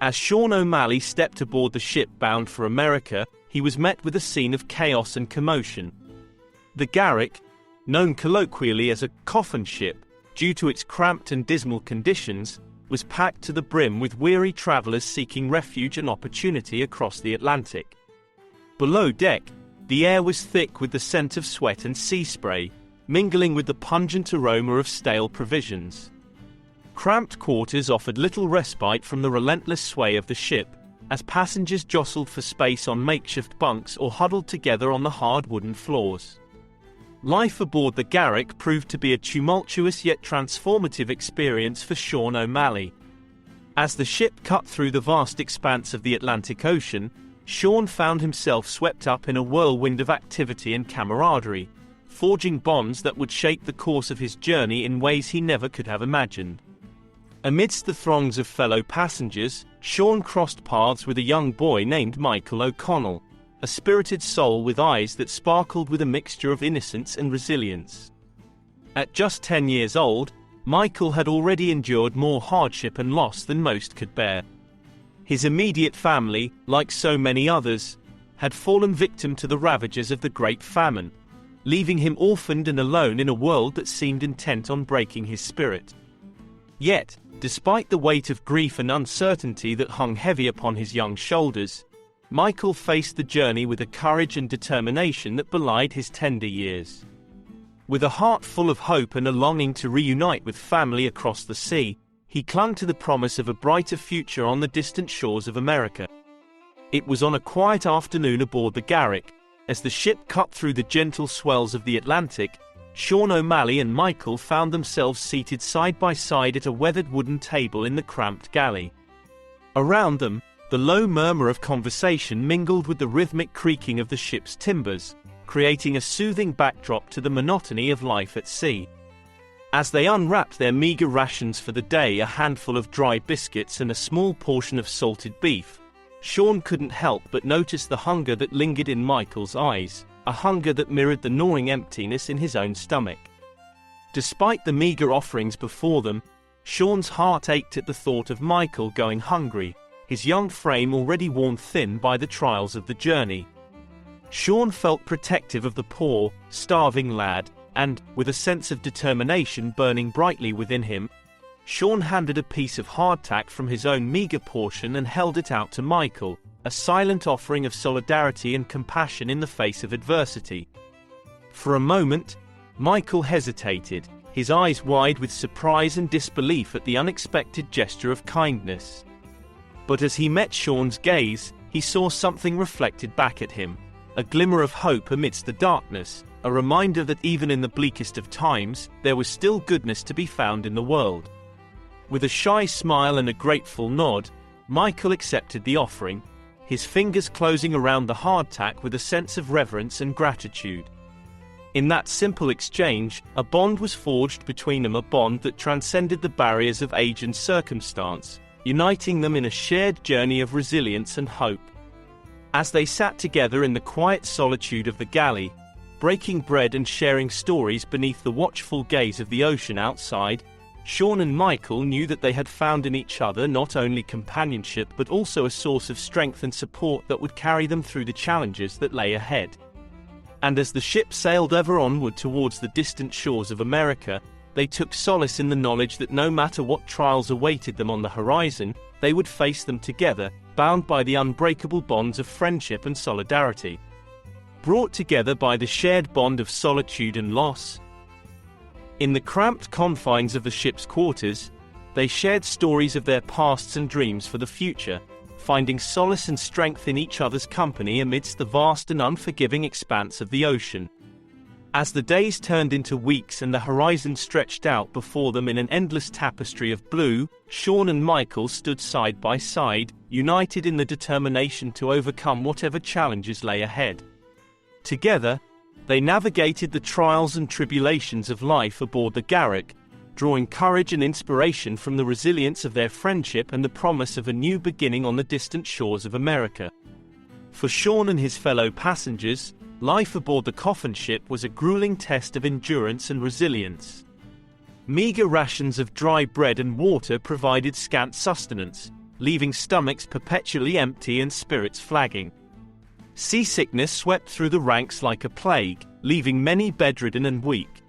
As Sean O'Malley stepped aboard the ship bound for America, he was met with a scene of chaos and commotion. The Garrick, known colloquially as a coffin ship, due to its cramped and dismal conditions, was packed to the brim with weary travelers seeking refuge and opportunity across the Atlantic. Below deck, the air was thick with the scent of sweat and sea spray, mingling with the pungent aroma of stale provisions. Cramped quarters offered little respite from the relentless sway of the ship, as passengers jostled for space on makeshift bunks or huddled together on the hard wooden floors. Life aboard the Garrick proved to be a tumultuous yet transformative experience for Sean O'Malley. As the ship cut through the vast expanse of the Atlantic Ocean, Sean found himself swept up in a whirlwind of activity and camaraderie, forging bonds that would shape the course of his journey in ways he never could have imagined. Amidst the throngs of fellow passengers, Sean crossed paths with a young boy named Michael O'Connell, a spirited soul with eyes that sparkled with a mixture of innocence and resilience. At just 10 years old, Michael had already endured more hardship and loss than most could bear. His immediate family, like so many others, had fallen victim to the ravages of the Great Famine, leaving him orphaned and alone in a world that seemed intent on breaking his spirit. Yet, despite the weight of grief and uncertainty that hung heavy upon his young shoulders, Michael faced the journey with a courage and determination that belied his tender years. With a heart full of hope and a longing to reunite with family across the sea, he clung to the promise of a brighter future on the distant shores of America. It was on a quiet afternoon aboard the Garrick, as the ship cut through the gentle swells of the Atlantic, Sean O'Malley and Michael found themselves seated side by side at a weathered wooden table in the cramped galley. Around them, the low murmur of conversation mingled with the rhythmic creaking of the ship's timbers, creating a soothing backdrop to the monotony of life at sea. As they unwrapped their meager rations for the day, a handful of dry biscuits and a small portion of salted beef, Sean couldn't help but notice the hunger that lingered in Michael's eyes, a hunger that mirrored the gnawing emptiness in his own stomach. Despite the meager offerings before them, Sean's heart ached at the thought of Michael going hungry, his young frame already worn thin by the trials of the journey. Sean felt protective of the poor, starving lad, and, with a sense of determination burning brightly within him, Sean handed a piece of hardtack from his own meager portion and held it out to Michael, a silent offering of solidarity and compassion in the face of adversity. For a moment, Michael hesitated, his eyes wide with surprise and disbelief at the unexpected gesture of kindness. But as he met Sean's gaze, he saw something reflected back at him, a glimmer of hope amidst the darkness, a reminder that even in the bleakest of times, there was still goodness to be found in the world. With a shy smile and a grateful nod, Michael accepted the offering, his fingers closing around the hardtack with a sense of reverence and gratitude. In that simple exchange, a bond was forged between them, a bond that transcended the barriers of age and circumstance, uniting them in a shared journey of resilience and hope. As they sat together in the quiet solitude of the galley, breaking bread and sharing stories beneath the watchful gaze of the ocean outside, Sean and Michael knew that they had found in each other not only companionship but also a source of strength and support that would carry them through the challenges that lay ahead. And as the ship sailed ever onward towards the distant shores of America, they took solace in the knowledge that no matter what trials awaited them on the horizon, they would face them together, bound by the unbreakable bonds of friendship and solidarity. Brought together by the shared bond of solitude and loss. In the cramped confines of the ship's quarters, they shared stories of their pasts and dreams for the future, finding solace and strength in each other's company amidst the vast and unforgiving expanse of the ocean. As the days turned into weeks and the horizon stretched out before them in an endless tapestry of blue, Sean and Michael stood side by side, united in the determination to overcome whatever challenges lay ahead. Together, they navigated the trials and tribulations of life aboard the Garrick, drawing courage and inspiration from the resilience of their friendship and the promise of a new beginning on the distant shores of America. For Sean and his fellow passengers, life aboard the coffin ship was a grueling test of endurance and resilience. Meager rations of dry bread and water provided scant sustenance, leaving stomachs perpetually empty and spirits flagging. Seasickness swept through the ranks like a plague, leaving many bedridden and weak.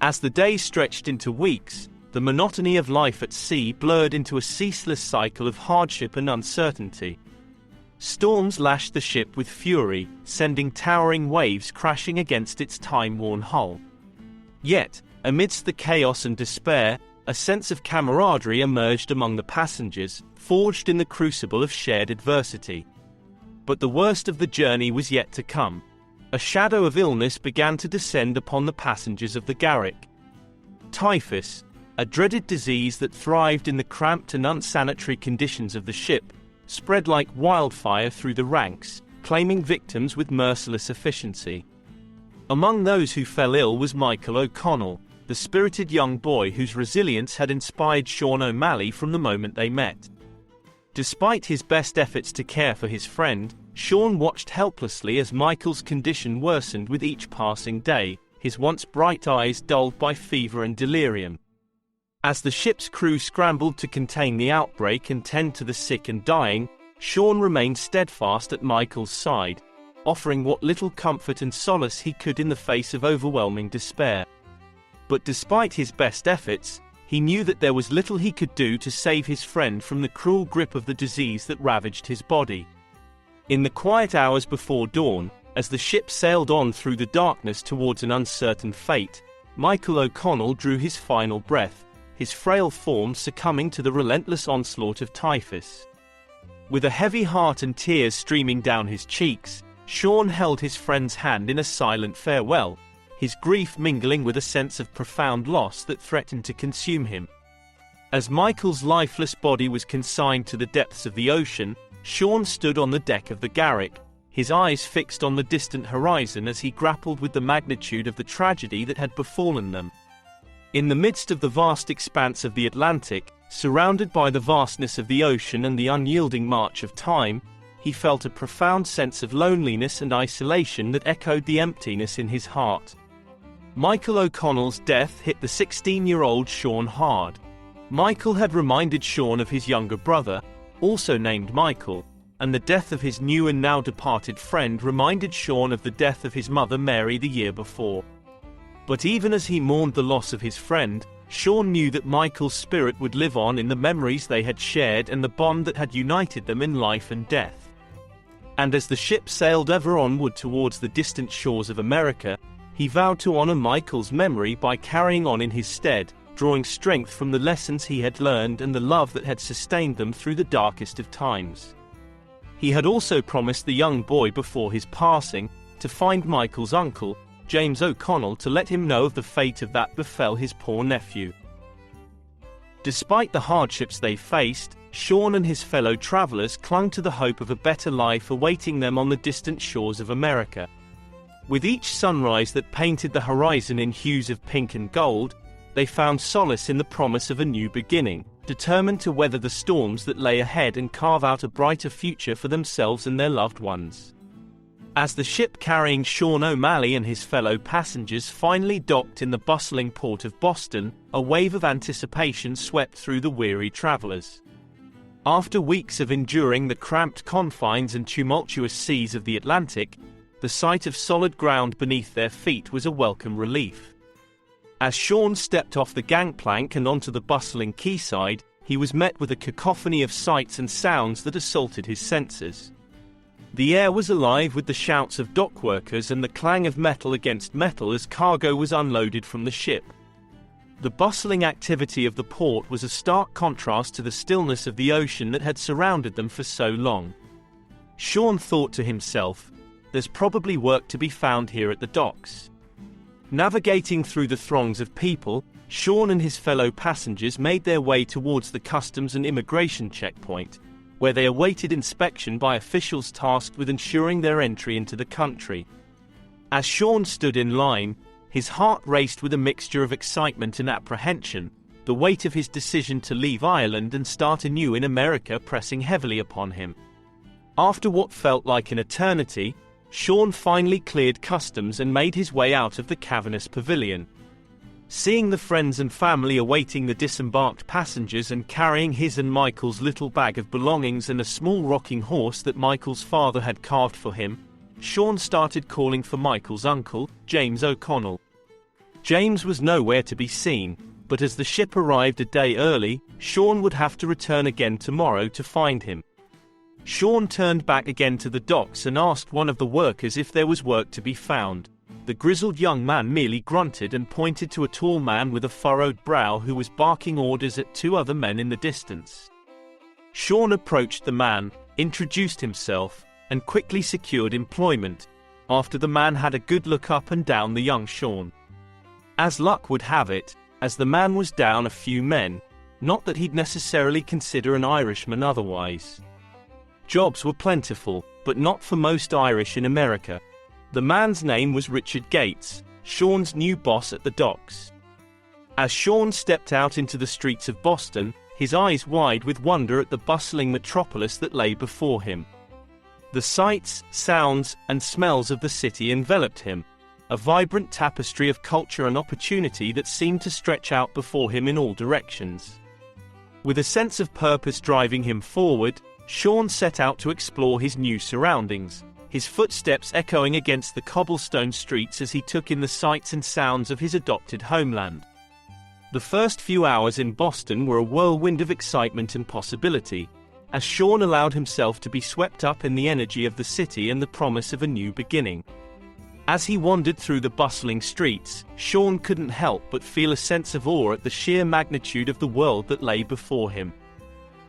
As the days stretched into weeks, the monotony of life at sea blurred into a ceaseless cycle of hardship and uncertainty. Storms lashed the ship with fury, sending towering waves crashing against its time-worn hull. Yet, amidst the chaos and despair, a sense of camaraderie emerged among the passengers, forged in the crucible of shared adversity. But the worst of the journey was yet to come. A shadow of illness began to descend upon the passengers of the Garrick. Typhus, a dreaded disease that thrived in the cramped and unsanitary conditions of the ship, spread like wildfire through the ranks, claiming victims with merciless efficiency. Among those who fell ill was Michael O'Connell, the spirited young boy whose resilience had inspired Sean O'Malley from the moment they met. Despite his best efforts to care for his friend, Sean watched helplessly as Michael's condition worsened with each passing day, his once bright eyes dulled by fever and delirium. As the ship's crew scrambled to contain the outbreak and tend to the sick and dying, Sean remained steadfast at Michael's side, offering what little comfort and solace he could in the face of overwhelming despair. But despite his best efforts, he knew that there was little he could do to save his friend from the cruel grip of the disease that ravaged his body. In the quiet hours before dawn, as the ship sailed on through the darkness towards an uncertain fate, Michael O'Connell drew his final breath, his frail form succumbing to the relentless onslaught of typhus. With a heavy heart and tears streaming down his cheeks, Sean held his friend's hand in a silent farewell, his grief mingling with a sense of profound loss that threatened to consume him. As Michael's lifeless body was consigned to the depths of the ocean, Sean stood on the deck of the Garrick, his eyes fixed on the distant horizon as he grappled with the magnitude of the tragedy that had befallen them. In the midst of the vast expanse of the Atlantic, surrounded by the vastness of the ocean and the unyielding march of time, he felt a profound sense of loneliness and isolation that echoed the emptiness in his heart. Michael O'Connell's death hit the 16-year-old Sean hard. Michael had reminded Sean of his younger brother, also named Michael, and the death of his new and now departed friend reminded Sean of the death of his mother Mary the year before. But even as he mourned the loss of his friend, Sean knew that Michael's spirit would live on in the memories they had shared and the bond that had united them in life and death. And as the ship sailed ever onward towards the distant shores of America, he vowed to honor Michael's memory by carrying on in his stead, drawing strength from the lessons he had learned and the love that had sustained them through the darkest of times. He had also promised the young boy before his passing to find Michael's uncle, James O'Connell, to let him know of the fate of that befell his poor nephew. Despite the hardships they faced, Sean and his fellow travelers clung to the hope of a better life awaiting them on the distant shores of America. With each sunrise that painted the horizon in hues of pink and gold, they found solace in the promise of a new beginning, determined to weather the storms that lay ahead and carve out a brighter future for themselves and their loved ones. As the ship carrying Sean O'Malley and his fellow passengers finally docked in the bustling port of Boston, a wave of anticipation swept through the weary travelers. After weeks of enduring the cramped confines and tumultuous seas of the Atlantic, the sight of solid ground beneath their feet was a welcome relief. As Sean stepped off the gangplank and onto the bustling quayside, he was met with a cacophony of sights and sounds that assaulted his senses. The air was alive with the shouts of dockworkers and the clang of metal against metal as cargo was unloaded from the ship. The bustling activity of the port was a stark contrast to the stillness of the ocean that had surrounded them for so long. Sean thought to himself, "There's probably work to be found here at the docks." Navigating through the throngs of people, Sean and his fellow passengers made their way towards the customs and immigration checkpoint, where they awaited inspection by officials tasked with ensuring their entry into the country. As Sean stood in line, his heart raced with a mixture of excitement and apprehension, the weight of his decision to leave Ireland and start anew in America pressing heavily upon him. After what felt like an eternity, Sean finally cleared customs and made his way out of the cavernous pavilion. Seeing the friends and family awaiting the disembarked passengers and carrying his and Michael's little bag of belongings and a small rocking horse that Michael's father had carved for him, Sean started calling for Michael's uncle, James O'Connell. James was nowhere to be seen, but as the ship arrived a day early, Sean would have to return again tomorrow to find him. Sean turned back again to the docks and asked one of the workers if there was work to be found. The grizzled young man merely grunted and pointed to a tall man with a furrowed brow who was barking orders at two other men in the distance. Sean approached the man, introduced himself, and quickly secured employment, after the man had a good look up and down the young Sean. As luck would have it, as the man was down a few men, not that he'd necessarily consider an Irishman otherwise. Jobs were plentiful, but not for most Irish in America. The man's name was Richard Gates, Sean's new boss at the docks. As Sean stepped out into the streets of Boston, his eyes wide with wonder at the bustling metropolis that lay before him. The sights, sounds, and smells of the city enveloped him, a vibrant tapestry of culture and opportunity that seemed to stretch out before him in all directions. With a sense of purpose driving him forward, Sean set out to explore his new surroundings, his footsteps echoing against the cobblestone streets as he took in the sights and sounds of his adopted homeland. The first few hours in Boston were a whirlwind of excitement and possibility, as Sean allowed himself to be swept up in the energy of the city and the promise of a new beginning. As he wandered through the bustling streets, Sean couldn't help but feel a sense of awe at the sheer magnitude of the world that lay before him.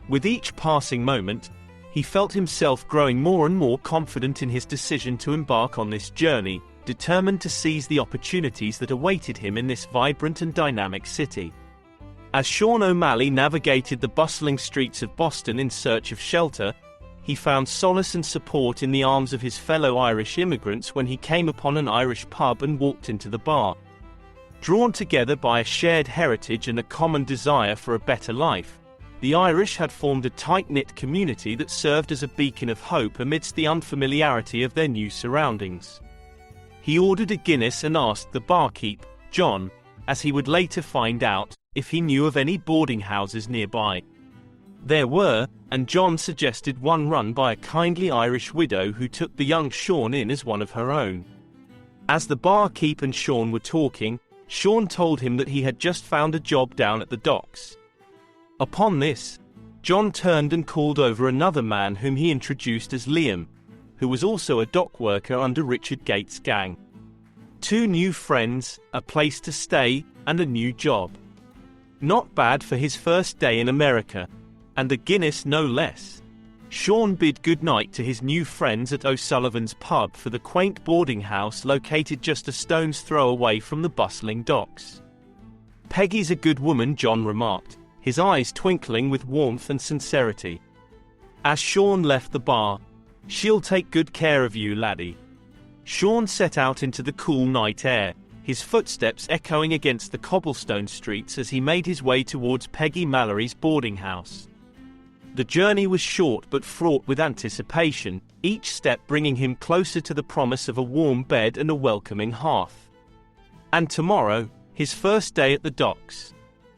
With each passing moment, he felt himself growing more and more confident in his decision to embark on this journey, determined to seize the opportunities that awaited him in this vibrant and dynamic city. As Sean O'Malley navigated the bustling streets of Boston in search of shelter, he found solace and support in the arms of his fellow Irish immigrants when he came upon an Irish pub and walked into the bar. Drawn together by a shared heritage and a common desire for a better life, the Irish had formed a tight-knit community that served as a beacon of hope amidst the unfamiliarity of their new surroundings. He ordered a Guinness and asked the barkeep, John, as he would later find out, if he knew of any boarding houses nearby. There were, and John suggested one run by a kindly Irish widow who took the young Sean in as one of her own. As the barkeep and Sean were talking, Sean told him that he had just found a job down at the docks. Upon this, John turned and called over another man whom he introduced as Liam, who was also a dock worker under Richard Gates' gang. 2 new friends, a place to stay, and a new job. Not bad for his first day in America, and a Guinness no less. Sean bid goodnight to his new friends at O'Sullivan's pub for the quaint boarding house located just a stone's throw away from the bustling docks. Peggy's a good woman, John remarked, his eyes twinkling with warmth and sincerity. As Sean left the bar, "She'll take good care of you, laddie." Sean set out into the cool night air, his footsteps echoing against the cobblestone streets as he made his way towards Peggy Mallory's boarding house. The journey was short but fraught with anticipation, each step bringing him closer to the promise of a warm bed and a welcoming hearth. And tomorrow, his first day at the docks.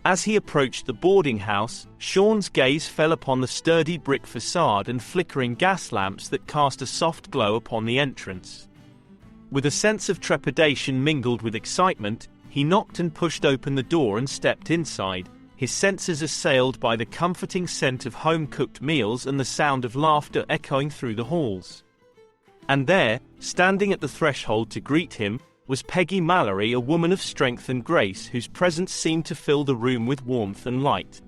As he approached the boarding house, Sean's gaze fell upon the sturdy brick facade and flickering gas lamps that cast a soft glow upon the entrance. With a sense of trepidation mingled with excitement, he knocked and pushed open the door and stepped inside, his senses assailed by the comforting scent of home-cooked meals and the sound of laughter echoing through the halls. And there, standing at the threshold to greet him, was Peggy Mallory, a woman of strength and grace whose presence seemed to fill the room with warmth and light.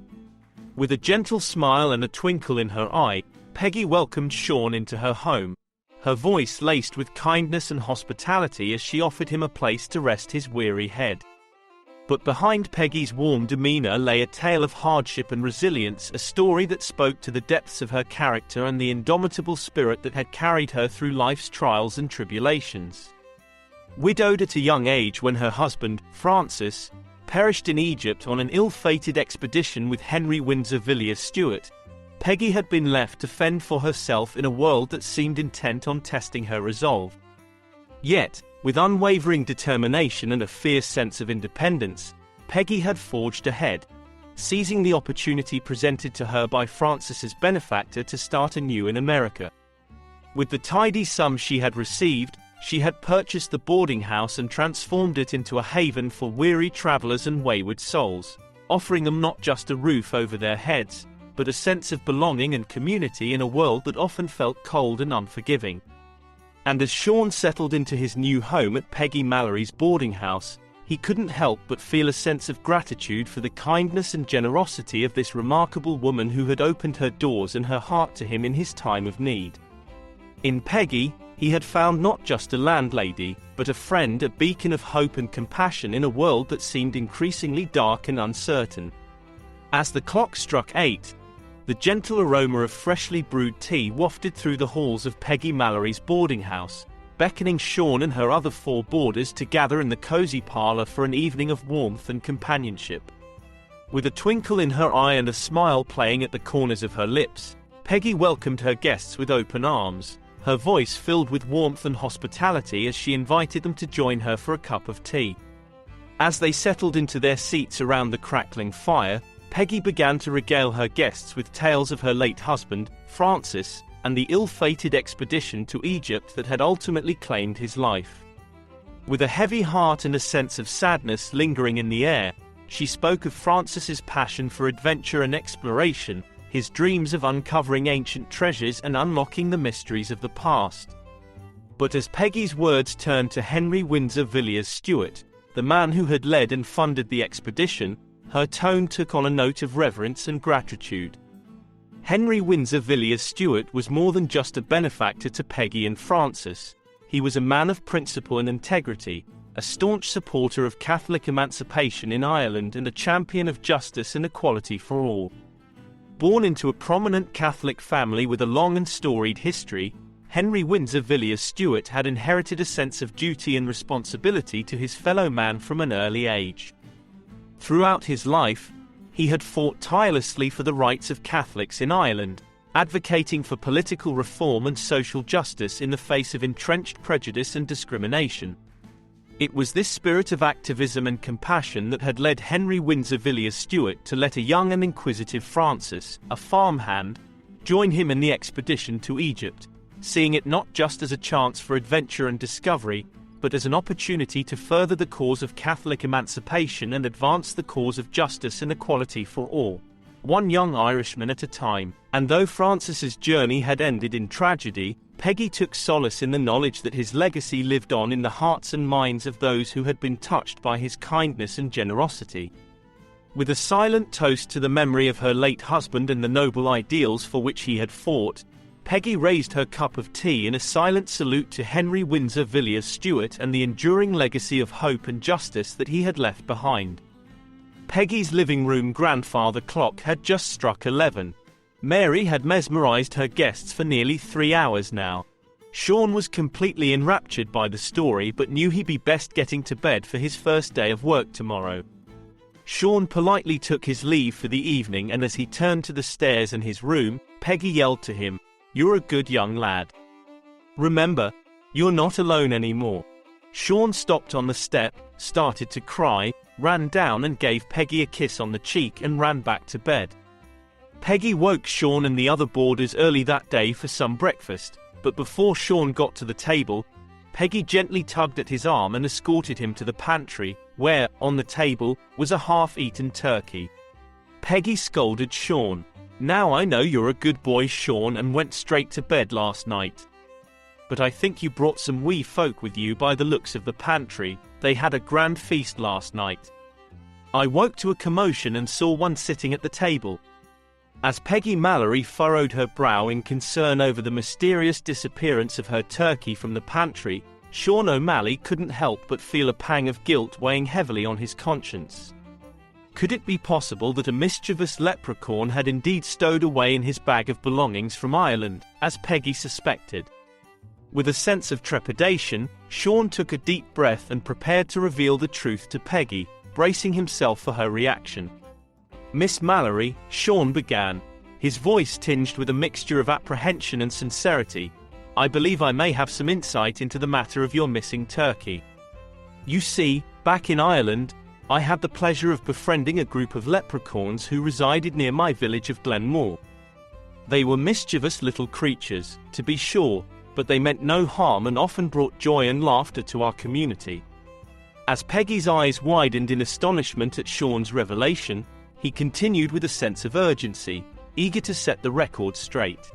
With a gentle smile and a twinkle in her eye, Peggy welcomed Sean into her home, her voice laced with kindness and hospitality as she offered him a place to rest his weary head. But behind Peggy's warm demeanor lay a tale of hardship and resilience, a story that spoke to the depths of her character and the indomitable spirit that had carried her through life's trials and tribulations. Widowed at a young age when her husband, Francis, perished in Egypt on an ill-fated expedition with Henry Windsor Villiers Stewart, Peggy had been left to fend for herself in a world that seemed intent on testing her resolve. Yet, with unwavering determination and a fierce sense of independence, Peggy had forged ahead, seizing the opportunity presented to her by Francis's benefactor to start anew in America. With the tidy sum she had received, she had purchased the boarding house and transformed it into a haven for weary travelers and wayward souls, offering them not just a roof over their heads, but a sense of belonging and community in a world that often felt cold and unforgiving. And as Sean settled into his new home at Peggy Mallory's boarding house, he couldn't help but feel a sense of gratitude for the kindness and generosity of this remarkable woman who had opened her doors and her heart to him in his time of need. In Peggy, he had found not just a landlady, but a friend, a beacon of hope and compassion in a world that seemed increasingly dark and uncertain. As the clock struck 8, the gentle aroma of freshly brewed tea wafted through the halls of Peggy Mallory's boarding house, beckoning Sean and her other 4 boarders to gather in the cozy parlor for an evening of warmth and companionship. With a twinkle in her eye and a smile playing at the corners of her lips, Peggy welcomed her guests with open arms, her voice filled with warmth and hospitality as she invited them to join her for a cup of tea. As they settled into their seats around the crackling fire, Peggy began to regale her guests with tales of her late husband, Francis, and the ill-fated expedition to Egypt that had ultimately claimed his life. With a heavy heart and a sense of sadness lingering in the air, she spoke of Francis's passion for adventure and exploration, his dreams of uncovering ancient treasures and unlocking the mysteries of the past. But as Peggy's words turned to Henry Windsor Villiers Stewart, the man who had led and funded the expedition, her tone took on a note of reverence and gratitude. Henry Windsor Villiers Stewart was more than just a benefactor to Peggy and Francis. He was a man of principle and integrity, a staunch supporter of Catholic emancipation in Ireland and a champion of justice and equality for all. Born into a prominent Catholic family with a long and storied history, Henry Windsor Villiers Stewart had inherited a sense of duty and responsibility to his fellow man from an early age. Throughout his life, he had fought tirelessly for the rights of Catholics in Ireland, advocating for political reform and social justice in the face of entrenched prejudice and discrimination. It was this spirit of activism and compassion that had led Henry Windsor Villiers Stewart to let a young and inquisitive Francis, a farmhand, join him in the expedition to Egypt, seeing it not just as a chance for adventure and discovery, but as an opportunity to further the cause of Catholic emancipation and advance the cause of justice and equality for all, one young Irishman at a time. And though Francis's journey had ended in tragedy, Peggy took solace in the knowledge that his legacy lived on in the hearts and minds of those who had been touched by his kindness and generosity. With a silent toast to the memory of her late husband and the noble ideals for which he had fought, Peggy raised her cup of tea in a silent salute to Henry Windsor Villiers Stewart and the enduring legacy of hope and justice that he had left behind. Peggy's living room grandfather clock had just struck 11. Mary had mesmerized her guests for nearly 3 hours now. Sean was completely enraptured by the story but knew he'd be best getting to bed for his first day of work tomorrow. Sean politely took his leave for the evening, and as he turned to the stairs in his room, Peggy yelled to him, "You're a good young lad. Remember, you're not alone anymore." Sean stopped on the step, started to cry, ran down and gave Peggy a kiss on the cheek and ran back to bed. Peggy woke Sean and the other boarders early that day for some breakfast, but before Sean got to the table, Peggy gently tugged at his arm and escorted him to the pantry, where, on the table, was a half-eaten turkey. Peggy scolded Sean. "Now I know you're a good boy, Sean, and went straight to bed last night. But I think you brought some wee folk with you by the looks of the pantry. They had a grand feast last night." I woke to a commotion and saw one sitting at the table. As Peggy Mallory furrowed her brow in concern over the mysterious disappearance of her turkey from the pantry, Sean O'Malley couldn't help but feel a pang of guilt weighing heavily on his conscience. Could it be possible that a mischievous leprechaun had indeed stowed away in his bag of belongings from Ireland, as Peggy suspected? With a sense of trepidation, Sean took a deep breath and prepared to reveal the truth to Peggy, bracing himself for her reaction. "Miss Mallory," Sean began, his voice tinged with a mixture of apprehension and sincerity, "I believe I may have some insight into the matter of your missing turkey. You see, back in Ireland, I had the pleasure of befriending a group of leprechauns who resided near my village of Glenmore. They were mischievous little creatures, to be sure, but they meant no harm and often brought joy and laughter to our community. As Peggy's eyes widened in astonishment at Sean's revelation, he continued with a sense of urgency, eager to set the record straight.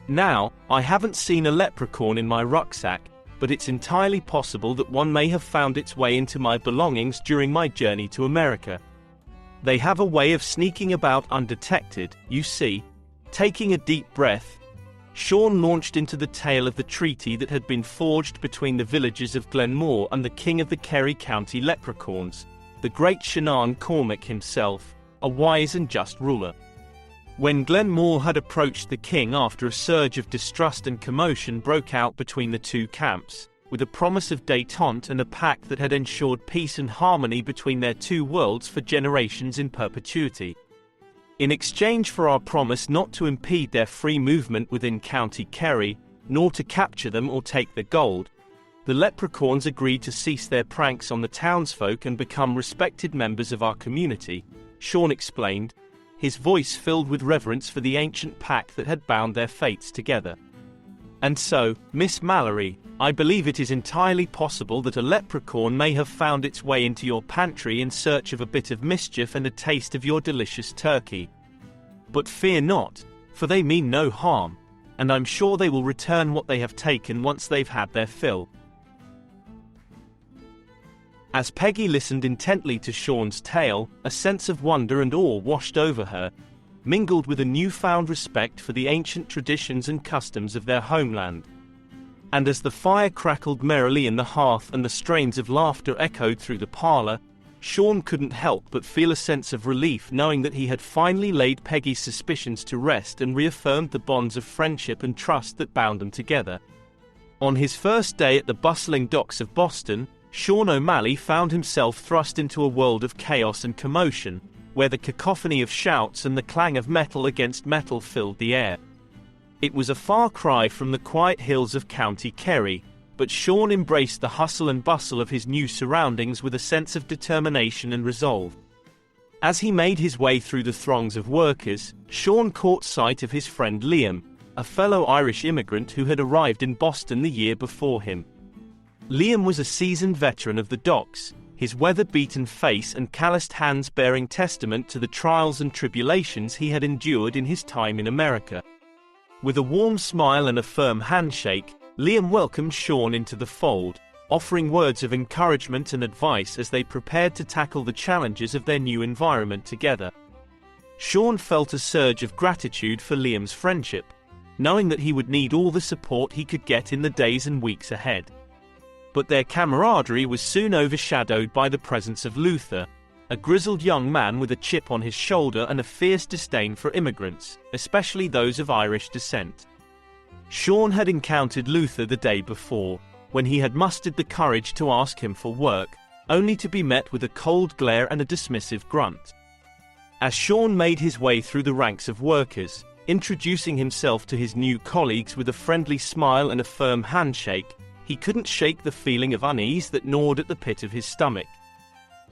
Now, I haven't seen a leprechaun in my rucksack, but it's entirely possible that one may have found its way into my belongings during my journey to America. They have a way of sneaking about undetected, you see. Taking a deep breath, Sean launched into the tale of the treaty that had been forged between the villagers of Glenmore and the king of the Kerry County leprechauns, the great Shannon Cormac himself, a wise and just ruler. When Glenmore had approached the king after a surge of distrust and commotion broke out between the two camps, with a promise of détente and a pact that had ensured peace and harmony between their two worlds for generations in perpetuity. In exchange for our promise not to impede their free movement within County Kerry, nor to capture them or take their gold, the leprechauns agreed to cease their pranks on the townsfolk and become respected members of our community, Sean explained, his voice filled with reverence for the ancient pact that had bound their fates together. And so, Miss Mallory, I believe it is entirely possible that a leprechaun may have found its way into your pantry in search of a bit of mischief and a taste of your delicious turkey. But fear not, for they mean no harm, and I'm sure they will return what they have taken once they've had their fill. As Peggy listened intently to Sean's tale, a sense of wonder and awe washed over her, mingled with a newfound respect for the ancient traditions and customs of their homeland. And as the fire crackled merrily in the hearth and the strains of laughter echoed through the parlor, Sean couldn't help but feel a sense of relief knowing that he had finally laid Peggy's suspicions to rest and reaffirmed the bonds of friendship and trust that bound them together. On his first day at the bustling docks of Boston, Sean O'Malley found himself thrust into a world of chaos and commotion, where the cacophony of shouts and the clang of metal against metal filled the air. It was a far cry from the quiet hills of County Kerry, but Sean embraced the hustle and bustle of his new surroundings with a sense of determination and resolve. As he made his way through the throngs of workers, Sean caught sight of his friend Liam, a fellow Irish immigrant who had arrived in Boston the year before him. Liam was a seasoned veteran of the docks, his weather-beaten face and calloused hands bearing testament to the trials and tribulations he had endured in his time in America. With a warm smile and a firm handshake, Liam welcomed Sean into the fold, offering words of encouragement and advice as they prepared to tackle the challenges of their new environment together. Sean felt a surge of gratitude for Liam's friendship, knowing that he would need all the support he could get in the days and weeks ahead. But their camaraderie was soon overshadowed by the presence of Luther, a grizzled young man with a chip on his shoulder and a fierce disdain for immigrants, especially those of Irish descent. Sean had encountered Luther the day before, when he had mustered the courage to ask him for work, only to be met with a cold glare and a dismissive grunt. As Sean made his way through the ranks of workers, introducing himself to his new colleagues with a friendly smile and a firm handshake, he couldn't shake the feeling of unease that gnawed at the pit of his stomach.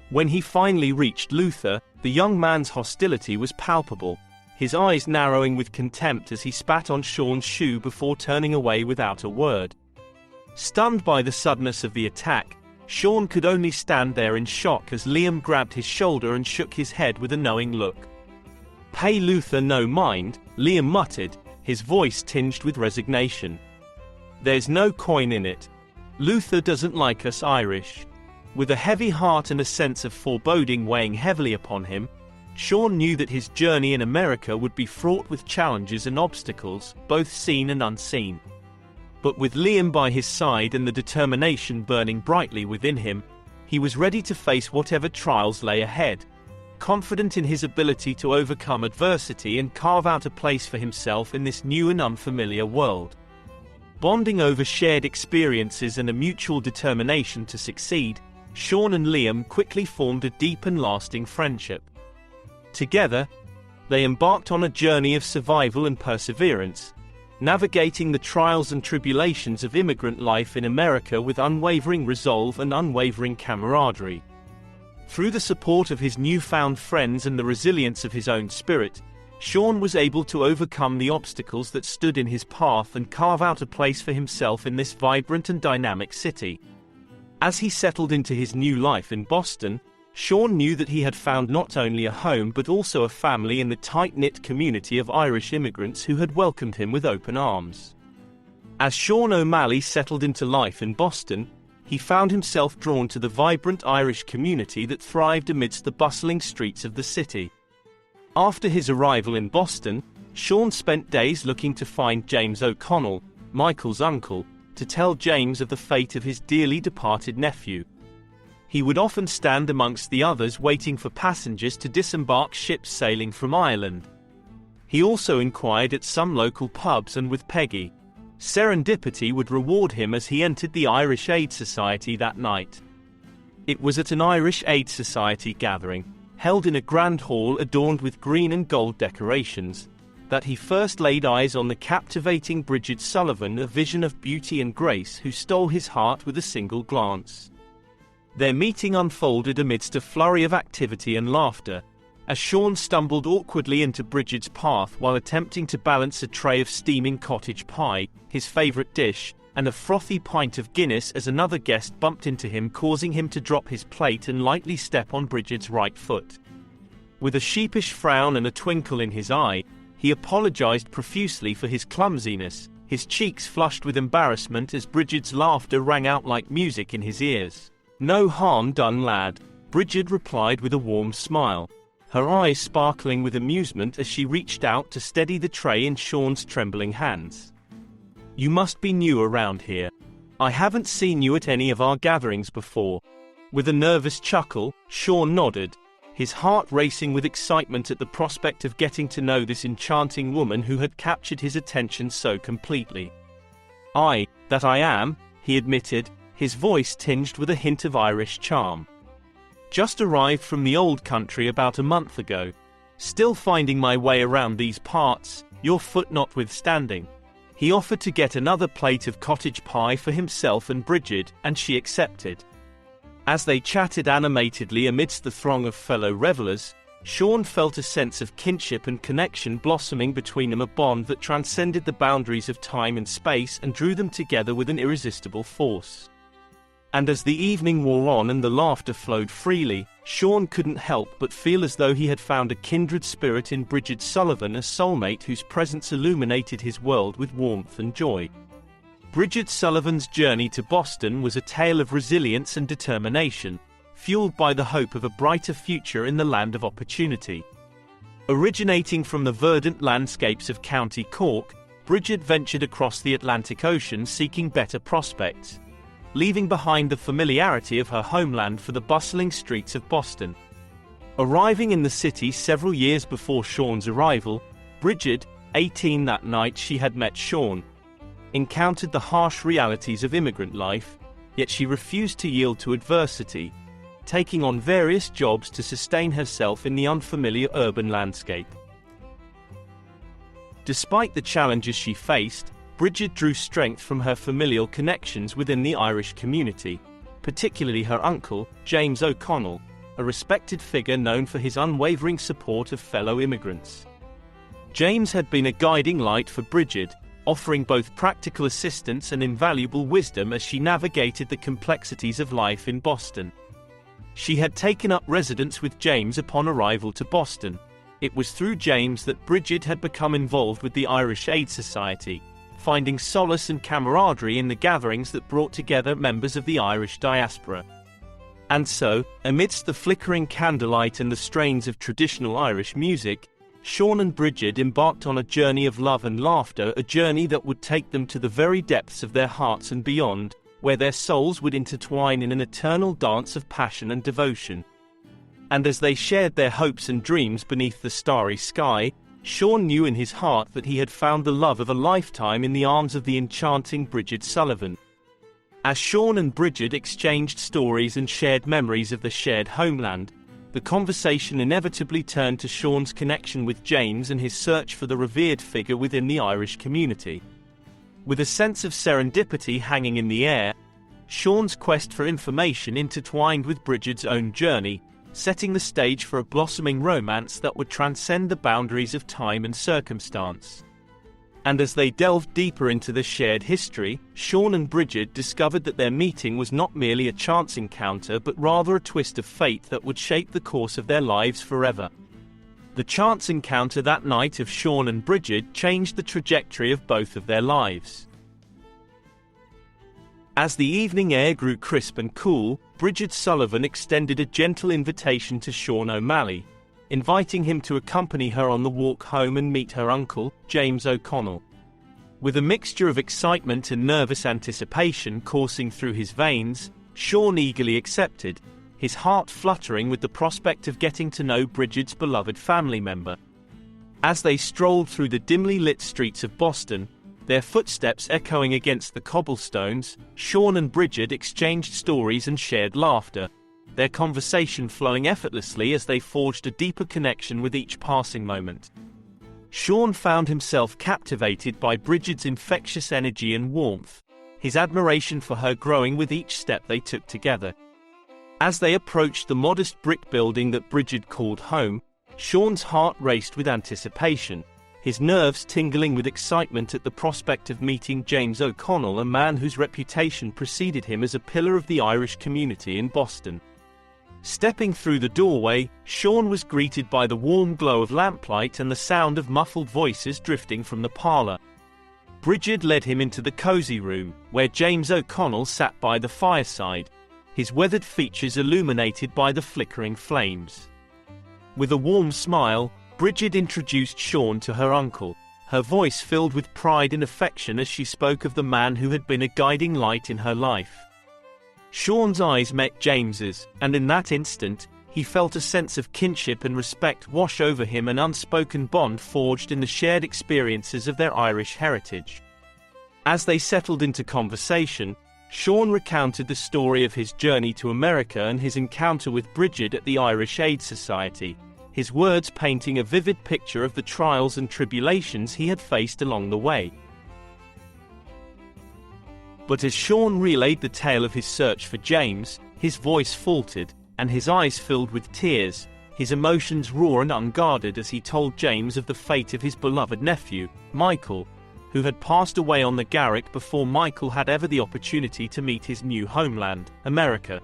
When he finally reached Luther, the young man's hostility was palpable, his eyes narrowing with contempt as he spat on Sean's shoe before turning away without a word. Stunned by the suddenness of the attack, Sean could only stand there in shock as Liam grabbed his shoulder and shook his head with a knowing look. "Pay Luther no mind," Liam muttered, his voice tinged with resignation. "There's no coin in it. Luther doesn't like us Irish." With a heavy heart and a sense of foreboding weighing heavily upon him, Sean knew that his journey in America would be fraught with challenges and obstacles, both seen and unseen. But with Liam by his side and the determination burning brightly within him, he was ready to face whatever trials lay ahead, confident in his ability to overcome adversity and carve out a place for himself in this new and unfamiliar world. Bonding over shared experiences and a mutual determination to succeed, Sean and Liam quickly formed a deep and lasting friendship. Together, they embarked on a journey of survival and perseverance, navigating the trials and tribulations of immigrant life in America with unwavering resolve and unwavering camaraderie. Through the support of his newfound friends and the resilience of his own spirit, Sean was able to overcome the obstacles that stood in his path and carve out a place for himself in this vibrant and dynamic city. As he settled into his new life in Boston, Sean knew that he had found not only a home but also a family in the tight-knit community of Irish immigrants who had welcomed him with open arms. As Sean O'Malley settled into life in Boston, he found himself drawn to the vibrant Irish community that thrived amidst the bustling streets of the city. After his arrival in Boston, Sean spent days looking to find James O'Connell, Michael's uncle, to tell James of the fate of his dearly departed nephew. He would often stand amongst the others waiting for passengers to disembark ships sailing from Ireland. He also inquired at some local pubs, and with Peggy, serendipity would reward him as he entered the Irish Aid Society that night. It was at an Irish Aid Society gathering, held in a grand hall adorned with green and gold decorations, that he first laid eyes on the captivating Bridget Sullivan, a vision of beauty and grace who stole his heart with a single glance. Their meeting unfolded amidst a flurry of activity and laughter, as Sean stumbled awkwardly into Bridget's path while attempting to balance a tray of steaming cottage pie, his favorite dish, and a frothy pint of Guinness as another guest bumped into him, causing him to drop his plate and lightly step on Bridget's right foot. With a sheepish frown and a twinkle in his eye, he apologized profusely for his clumsiness, his cheeks flushed with embarrassment as Bridget's laughter rang out like music in his ears. "No harm done, lad," Bridget replied with a warm smile, her eyes sparkling with amusement as she reached out to steady the tray in Sean's trembling hands. "You must be new around here. I haven't seen you at any of our gatherings before." With a nervous chuckle, Sean nodded, his heart racing with excitement at the prospect of getting to know this enchanting woman who had captured his attention so completely. "That I am," he admitted, his voice tinged with a hint of Irish charm. "Just arrived from the old country about a month ago. Still finding my way around these parts, your foot notwithstanding." He offered to get another plate of cottage pie for himself and Bridget, and she accepted. As they chatted animatedly amidst the throng of fellow revelers, Sean felt a sense of kinship and connection blossoming between them, a bond that transcended the boundaries of time and space and drew them together with an irresistible force. And as the evening wore on and the laughter flowed freely, Sean couldn't help but feel as though he had found a kindred spirit in Bridget Sullivan, a soulmate whose presence illuminated his world with warmth and joy. Bridget Sullivan's journey to Boston was a tale of resilience and determination, fueled by the hope of a brighter future in the land of opportunity. Originating from the verdant landscapes of County Cork, Bridget ventured across the Atlantic Ocean seeking better prospects, leaving behind the familiarity of her homeland for the bustling streets of Boston. Arriving in the city several years before Sean's arrival, Bridget, 18 that night she had met Sean, encountered the harsh realities of immigrant life, yet she refused to yield to adversity, taking on various jobs to sustain herself in the unfamiliar urban landscape. Despite the challenges she faced, Bridget drew strength from her familial connections within the Irish community, particularly her uncle, James O'Connell, a respected figure known for his unwavering support of fellow immigrants. James had been a guiding light for Bridget, offering both practical assistance and invaluable wisdom as she navigated the complexities of life in Boston. She had taken up residence with James upon arrival to Boston. It was through James that Bridget had become involved with the Irish Aid Society, finding solace and camaraderie in the gatherings that brought together members of the Irish diaspora. And so, amidst the flickering candlelight and the strains of traditional Irish music, Sean and Bridget embarked on a journey of love and laughter, a journey that would take them to the very depths of their hearts and beyond, where their souls would intertwine in an eternal dance of passion and devotion. And as they shared their hopes and dreams beneath the starry sky, Sean knew in his heart that he had found the love of a lifetime in the arms of the enchanting Bridget Sullivan. As Sean and Bridget exchanged stories and shared memories of the shared homeland, the conversation inevitably turned to Sean's connection with James and his search for the revered figure within the Irish community. With a sense of serendipity hanging in the air, Sean's quest for information intertwined with Bridget's own journey, setting the stage for a blossoming romance that would transcend the boundaries of time and circumstance. And as they delved deeper into the shared history, Sean and Bridget discovered that their meeting was not merely a chance encounter but rather a twist of fate that would shape the course of their lives forever. The chance encounter that night of Sean and Bridget changed the trajectory of both of their lives. As the evening air grew crisp and cool, Bridget Sullivan extended a gentle invitation to Sean O'Malley, inviting him to accompany her on the walk home and meet her uncle, James O'Connell. With a mixture of excitement and nervous anticipation coursing through his veins, Sean eagerly accepted, his heart fluttering with the prospect of getting to know Bridget's beloved family member. As they strolled through the dimly lit streets of Boston, their footsteps echoing against the cobblestones, Sean and Bridget exchanged stories and shared laughter, their conversation flowing effortlessly as they forged a deeper connection with each passing moment. Sean found himself captivated by Bridget's infectious energy and warmth, his admiration for her growing with each step they took together. As they approached the modest brick building that Bridget called home, Sean's heart raced with anticipation, his nerves tingling with excitement at the prospect of meeting James O'Connell, a man whose reputation preceded him as a pillar of the Irish community in Boston. Stepping through the doorway, Sean was greeted by the warm glow of lamplight and the sound of muffled voices drifting from the parlor. Bridget led him into the cozy room, where James O'Connell sat by the fireside, his weathered features illuminated by the flickering flames. With a warm smile, Bridget introduced Sean to her uncle, her voice filled with pride and affection as she spoke of the man who had been a guiding light in her life. Sean's eyes met James's, and in that instant, he felt a sense of kinship and respect wash over him, an unspoken bond forged in the shared experiences of their Irish heritage. As they settled into conversation, Sean recounted the story of his journey to America and his encounter with Bridget at the Irish Aid Society, his words painting a vivid picture of the trials and tribulations he had faced along the way. But as Sean relayed the tale of his search for James, his voice faltered, and his eyes filled with tears, his emotions raw and unguarded as he told James of the fate of his beloved nephew, Michael, who had passed away on the Garrick before Michael had ever the opportunity to meet his new homeland, America.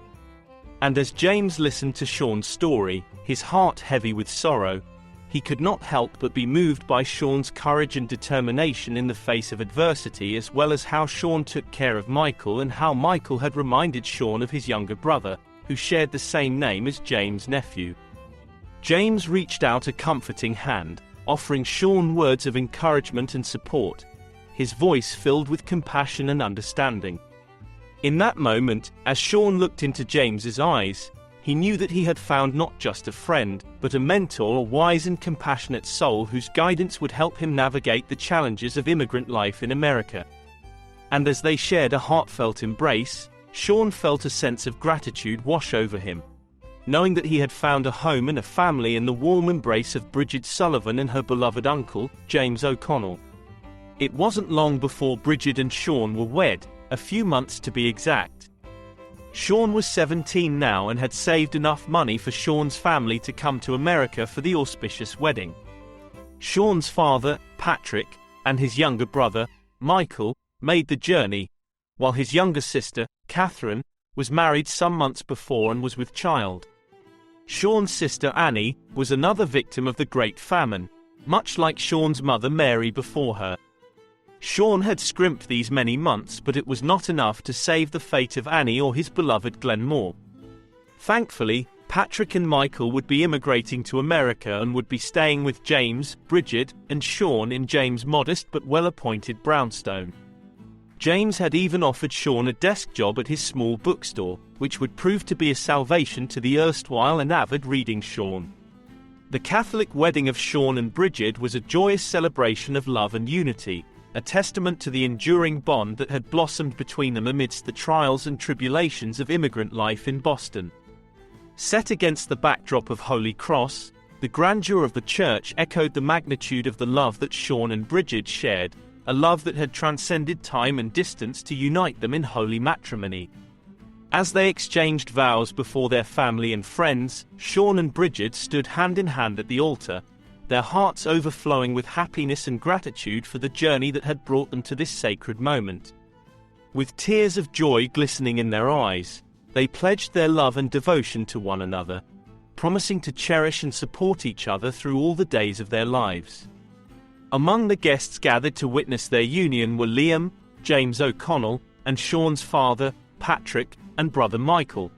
And as James listened to Sean's story, his heart heavy with sorrow, he could not help but be moved by Sean's courage and determination in the face of adversity, as well as how Sean took care of Michael and how Michael had reminded Sean of his younger brother, who shared the same name as James' nephew. James reached out a comforting hand, offering Sean words of encouragement and support, his voice filled with compassion and understanding. In that moment, as Sean looked into James's eyes, he knew that he had found not just a friend, but a mentor, a wise and compassionate soul whose guidance would help him navigate the challenges of immigrant life in America. And as they shared a heartfelt embrace, Sean felt a sense of gratitude wash over him, knowing that he had found a home and a family in the warm embrace of Bridget Sullivan and her beloved uncle, James O'Connell. It wasn't long before Bridget and Sean were wed, a few months to be exact. Sean was 17 now and had saved enough money for Sean's family to come to America for the auspicious wedding. Sean's father, Patrick, and his younger brother, Michael, made the journey, while his younger sister, Catherine, was married some months before and was with child. Sean's sister Annie was another victim of the Great Famine, much like Sean's mother Mary before her. Sean had scrimped these many months, but it was not enough to save the fate of Annie or his beloved Glenmore. Thankfully, Patrick and Michael would be immigrating to America and would be staying with James, Bridget, and Sean in James' modest but well-appointed brownstone. James had even offered Sean a desk job at his small bookstore, which would prove to be a salvation to the erstwhile and avid reading Sean. The Catholic wedding of Sean and Bridget was a joyous celebration of love and unity, a testament to the enduring bond that had blossomed between them amidst the trials and tribulations of immigrant life in Boston. Set against the backdrop of Holy Cross, the grandeur of the church echoed the magnitude of the love that Sean and Bridget shared, a love that had transcended time and distance to unite them in holy matrimony. As they exchanged vows before their family and friends, Sean and Bridget stood hand in hand at the altar, their hearts overflowing with happiness and gratitude for the journey that had brought them to this sacred moment. With tears of joy glistening in their eyes, they pledged their love and devotion to one another, promising to cherish and support each other through all the days of their lives. Among the guests gathered to witness their union were Liam, James O'Connell, and Sean's father, Patrick, and brother Michael,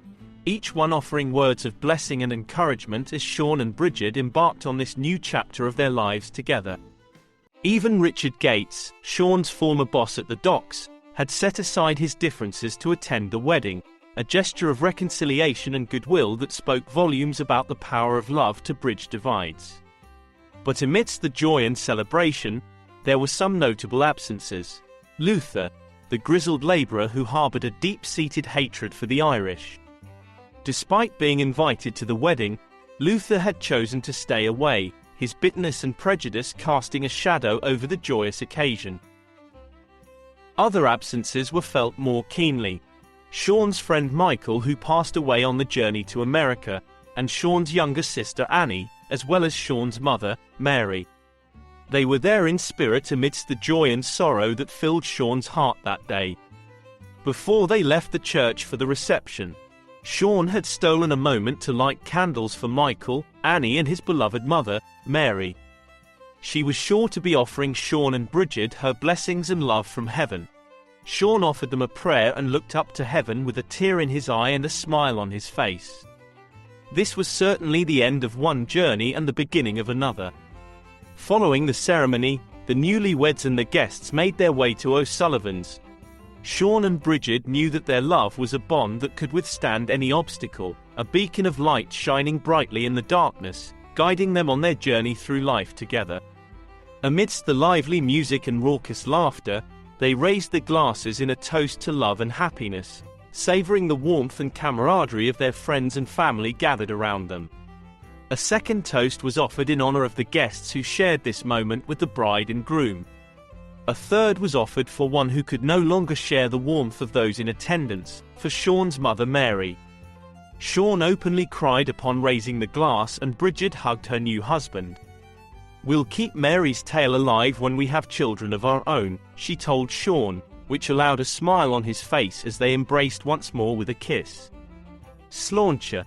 each one offering words of blessing and encouragement as Sean and Bridget embarked on this new chapter of their lives together. Even Richard Gates, Sean's former boss at the docks, had set aside his differences to attend the wedding, a gesture of reconciliation and goodwill that spoke volumes about the power of love to bridge divides. But amidst the joy and celebration, there were some notable absences. Luther, the grizzled labourer who harboured a deep-seated hatred for the Irish. Despite being invited to the wedding, Luther had chosen to stay away, his bitterness and prejudice casting a shadow over the joyous occasion. Other absences were felt more keenly. Sean's friend Michael, who passed away on the journey to America, and Sean's younger sister Annie, as well as Sean's mother, Mary. They were there in spirit amidst the joy and sorrow that filled Sean's heart that day. Before they left the church for the reception, Sean had stolen a moment to light candles for Michael, Annie and his beloved mother, Mary. She was sure to be offering Sean and Bridget her blessings and love from heaven. Sean offered them a prayer and looked up to heaven with a tear in his eye and a smile on his face. This was certainly the end of one journey and the beginning of another. Following the ceremony, the newlyweds and the guests made their way to O'Sullivan's. Sean and Bridget knew that their love was a bond that could withstand any obstacle, a beacon of light shining brightly in the darkness, guiding them on their journey through life together. Amidst the lively music and raucous laughter, they raised their glasses in a toast to love and happiness, savoring the warmth and camaraderie of their friends and family gathered around them. A second toast was offered in honor of the guests who shared this moment with the bride and groom. A third was offered for one who could no longer share the warmth of those in attendance, for Sean's mother Mary. Sean openly cried upon raising the glass and Bridget hugged her new husband. "We'll keep Mary's tale alive when we have children of our own," she told Sean, which allowed a smile on his face as they embraced once more with a kiss. Slauncher,